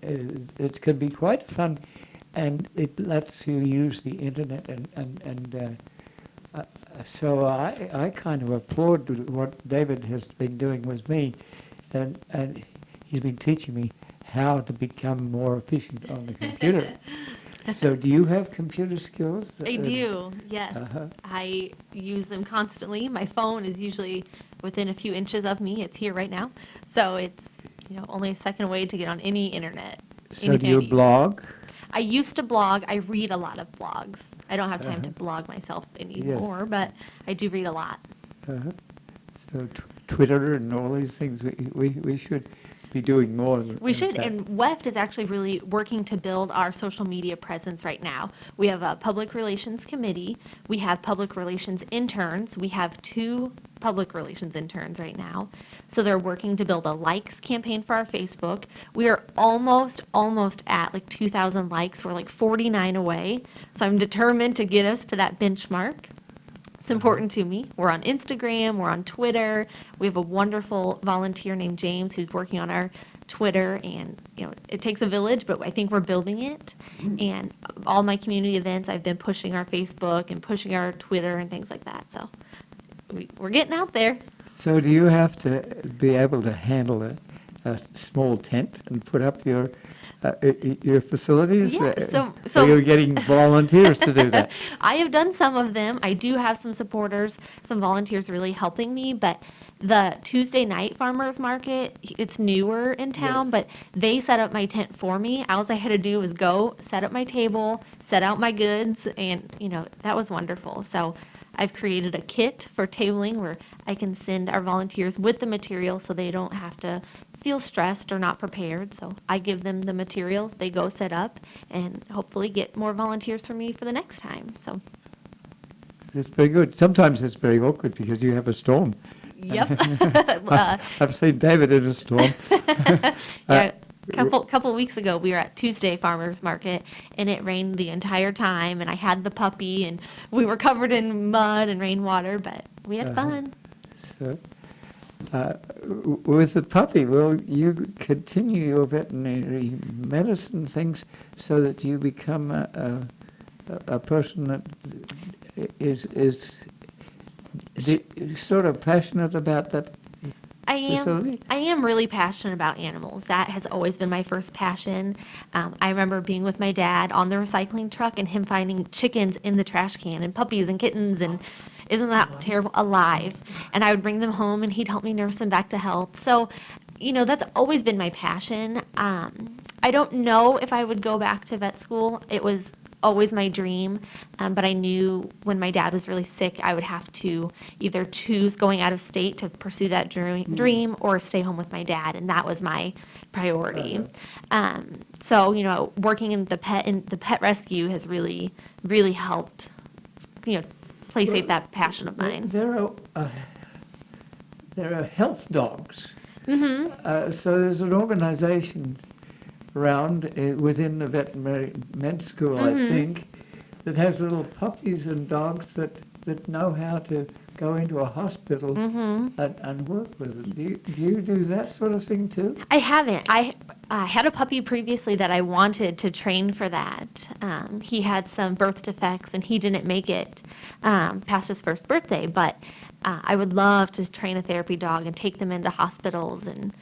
it can be quite fun, and it lets you use the internet so I kind of applaud what David has been doing with me, and he's been teaching me how to become more efficient on the computer. So do you have computer skills? I do, yes. Uh-huh. I use them constantly. My phone is usually within a few inches of me. It's here right now. So it's, only a second away to get on any internet. So anything do I you need. blog? I used to blog. I read a lot of blogs. I don't have time to blog myself anymore, but I do read a lot. Uh-huh. So Twitter and all these things we should. be doing more. We should, and WEFT is actually really working to build our social media presence right now. We have a public relations committee, we have public relations interns, we have 2 public relations interns right now. So they're working to build a likes campaign for our Facebook. We are almost at like 2,000 likes. We're like 49 away. So I'm determined to get us to that benchmark. It's important to me. We're on Instagram, we're on Twitter. We have a wonderful volunteer named James who's working on our Twitter, and it takes a village, but I think we're building it. And all my community events, I've been pushing our Facebook and pushing our Twitter and things like that. So we're getting out there. So do you have to be able to handle a small tent and put up your facilities? Yeah, so you're getting volunteers to do that. I have done some of them. I do have some supporters, some volunteers really helping me, but the Tuesday night farmers market, it's newer in town, Yes. but they set up my tent for me. All I had to do was go, set up my table, set out my goods, and, that was wonderful. So I've created a kit for tabling where I can send our volunteers with the material so they don't have to feel stressed or not prepared. So I give them the materials, they go set up, and hopefully get more volunteers for me for the next time. So, It's very good. Sometimes it's very awkward because you have a storm. yep. I've seen David in a storm. Yeah, couple weeks ago, we were at Tuesday Farmers Market, and it rained the entire time, and I had the puppy, and we were covered in mud and rainwater, but we had fun. So, with the puppy, will you continue your veterinary medicine things so that you become a person that is sort of passionate about that facility? I am really passionate about animals. That has always been my first passion. I remember being with my dad on the recycling truck and him finding chickens in the trash can and puppies and kittens and isn't that terrible, alive. And I would bring them home and he'd help me nurse them back to health. So, that's always been my passion. I don't know if I would go back to vet school. It was always my dream, but I knew when my dad was really sick, I would have to either choose going out of state to pursue that dream or stay home with my dad, and that was my priority. So, working in the pet rescue has really, really helped, play safe that passion of mine. There are health dogs. Mm-hmm. So there's an organization around within the veterinary med school, I think, that has little puppies and dogs that know how to go into a hospital and work with them. Do you do that sort of thing too? I haven't. I had a puppy previously that I wanted to train for that. He had some birth defects and he didn't make it past his first birthday, but I would love to train a therapy dog and take them into hospitals and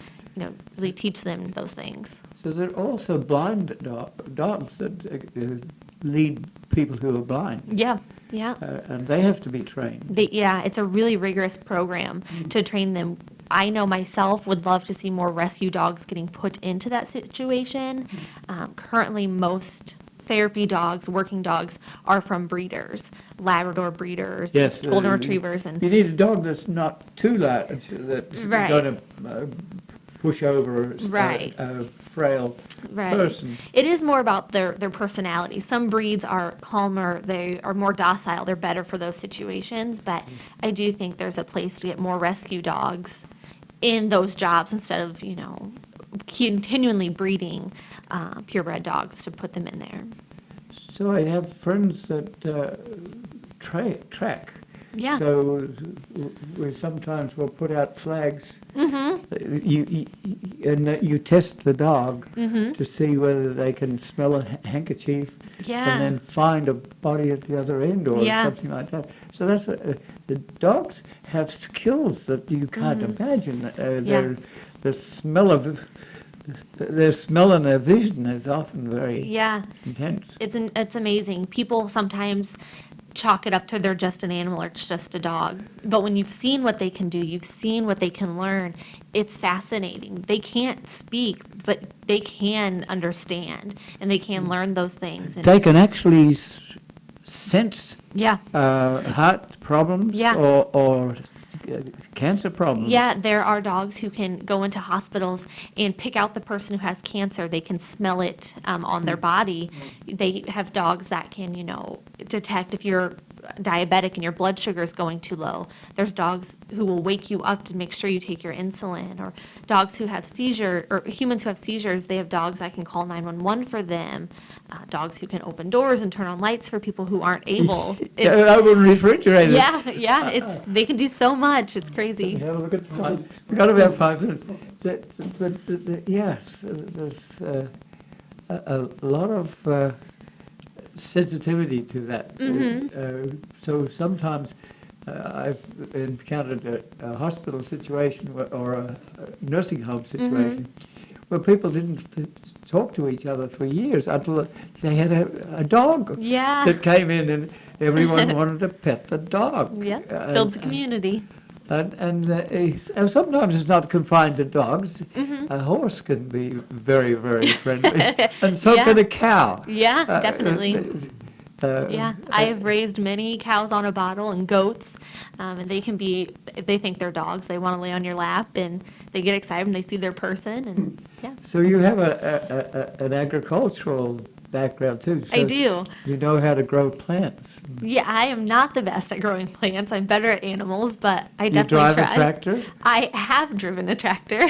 really teach them those things. So there are also blind dogs that lead people who are blind. Yeah. And they have to be trained. It's a really rigorous program to train them. I know myself would love to see more rescue dogs getting put into that situation. Currently, most therapy dogs, working dogs, are from breeders, Labrador breeders, Yes, Golden Retrievers. And you need a dog that's not too large, that's Right. going to push over a frail person. It is more about their personality. Some breeds are calmer, they are more docile, they're better for those situations, but I do think there's a place to get more rescue dogs in those jobs instead of, continually breeding purebred dogs to put them in there. So I have friends that track. Yeah. So we sometimes will put out flags. You test the dog to see whether they can smell a handkerchief and then find a body at the other end or something like that. So that's the dogs have skills that you can't imagine. The smell of their smell and their vision is often very intense. It's amazing. People sometimes chalk it up to they're just an animal or it's just a dog. But when you've seen what they can do, you've seen what they can learn, it's fascinating. They can't speak, but they can understand and they can learn those things. And they can actually sense yeah. heart problems Yeah. or cancer problems. Yeah, there are dogs who can go into hospitals and pick out the person who has cancer. They can smell it on their body. They have dogs that can, detect if you're diabetic and your blood sugar is going too low. There's dogs who will wake you up to make sure you take your insulin, or dogs who have seizure, or humans who have seizures, they have dogs that can call 911 for them. Dogs who can open doors and turn on lights for people who aren't able. Open refrigerators. Yeah, they can do so much. It's crazy. Have a look at the time. We've got about 5 minutes. Yes, there's a lot of sensitivity to that. So sometimes I've encountered a hospital situation or a nursing home situation where people didn't talk to each other for years until they had a dog Yeah. that came in, and everyone wanted to pet the dog. Yeah, builds a community. And sometimes it's not confined to dogs. A horse can be very, very friendly, and so Yeah. can a cow. Yeah, definitely. Uh, Yeah, I have raised many cows on a bottle and goats, and they can be, if they think they're dogs, they want to lay on your lap, and they get excited when they see their person, and yeah. So you have an agricultural background too. I so do. You know how to grow plants. Yeah, I am not the best at growing plants. I'm better at animals, but I You definitely drive try. a tractor, I have driven a tractor,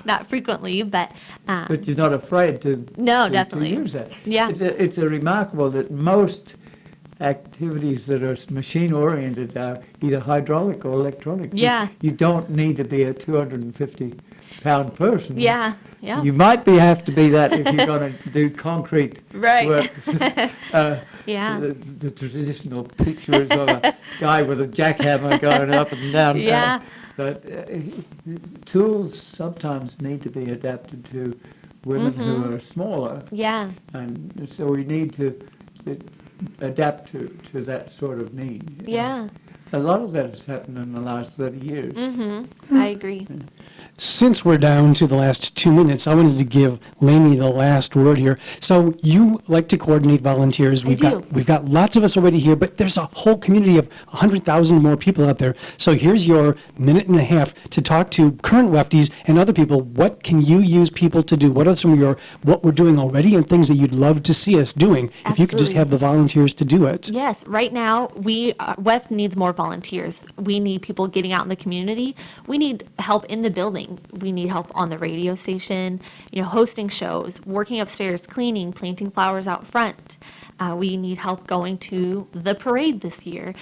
not frequently, but but you're not afraid to. No, to definitely. use that. Yeah. It's a remarkable that most activities that are machine-oriented are either hydraulic or electronic. Yeah. You don't need to be a 250-pound person. yeah. You might have to be that if you're going to do concrete Right. work. Yeah. The traditional picture is of a guy with a jackhammer going up and down. Yeah. But tools sometimes need to be adapted to women who are smaller, Yeah. and so we need to adapt to that sort of need. Yeah. A lot of that has happened in the last 30 years. I agree. Since we're down to the last 2 minutes, I wanted to give Lainey the last word here. So you like to coordinate volunteers. We've got lots of us already here, but there's a whole community of 100,000 more people out there. So here's your minute and a half to talk to current lefties and other people. What can you use people to do? What are some of what we're doing already and things that you'd love to see us doing if you could just Absolutely. have the volunteers to do it? Yes, right now, WEF needs more volunteers. We need people getting out in the community. We need help in the building. We need help on the radio station, hosting shows, working upstairs, cleaning, planting flowers out front. We need help going to the parade this year.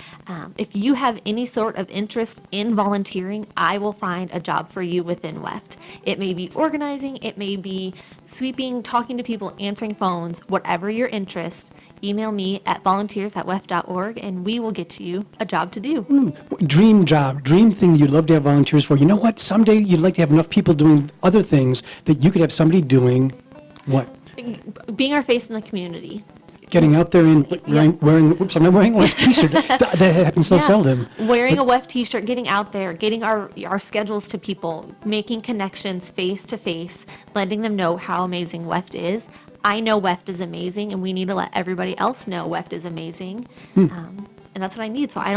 If you have any sort of interest in volunteering, I will find a job for you within WEFT. It may be organizing, it may be sweeping, talking to people, answering phones, whatever your interest. Email me at volunteers@wef.org, and we will get you a job to do. Dream job, dream thing you'd love to have volunteers for. You know what? Someday you'd like to have enough people doing other things that you could have somebody doing what? Being our face in the community. Getting out there and wearing, whoops, I'm not wearing one t-shirt. That happens so Yeah. seldom. Wearing a WEF t-shirt, getting out there, getting our schedules to people, making connections face to face, letting them know how amazing WEFT is. I know WEFT is amazing, and we need to let everybody else know WEFT is amazing. And that's what I need. So I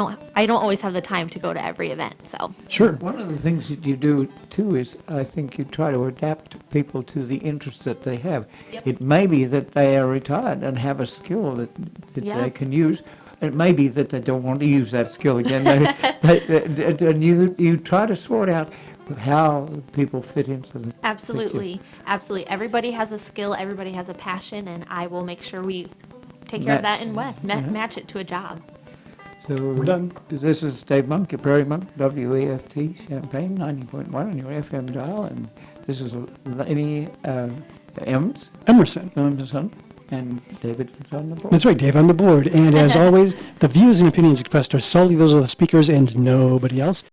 don't always have the time to go to every event. So Sure. One of the things that you do too is, I think, you try to adapt people to the interests that they have. Yep. It may be that they are retired and have a skill that Yeah. they can use. It may be that they don't want to use that skill again. And you try to sort out how people fit into the absolutely. Everybody has a skill, everybody has a passion, and I will make sure we take care of that in WEF, match it to a job. So We're done. This is Dave Monk, your Prairie Monk, WEFT Champaign, 90.1 on your FM dial, and this is Lainey Emerson. Emerson, and David is on the board. That's right, Dave on the board. And as always, the views and opinions expressed are solely those of the speakers and nobody else.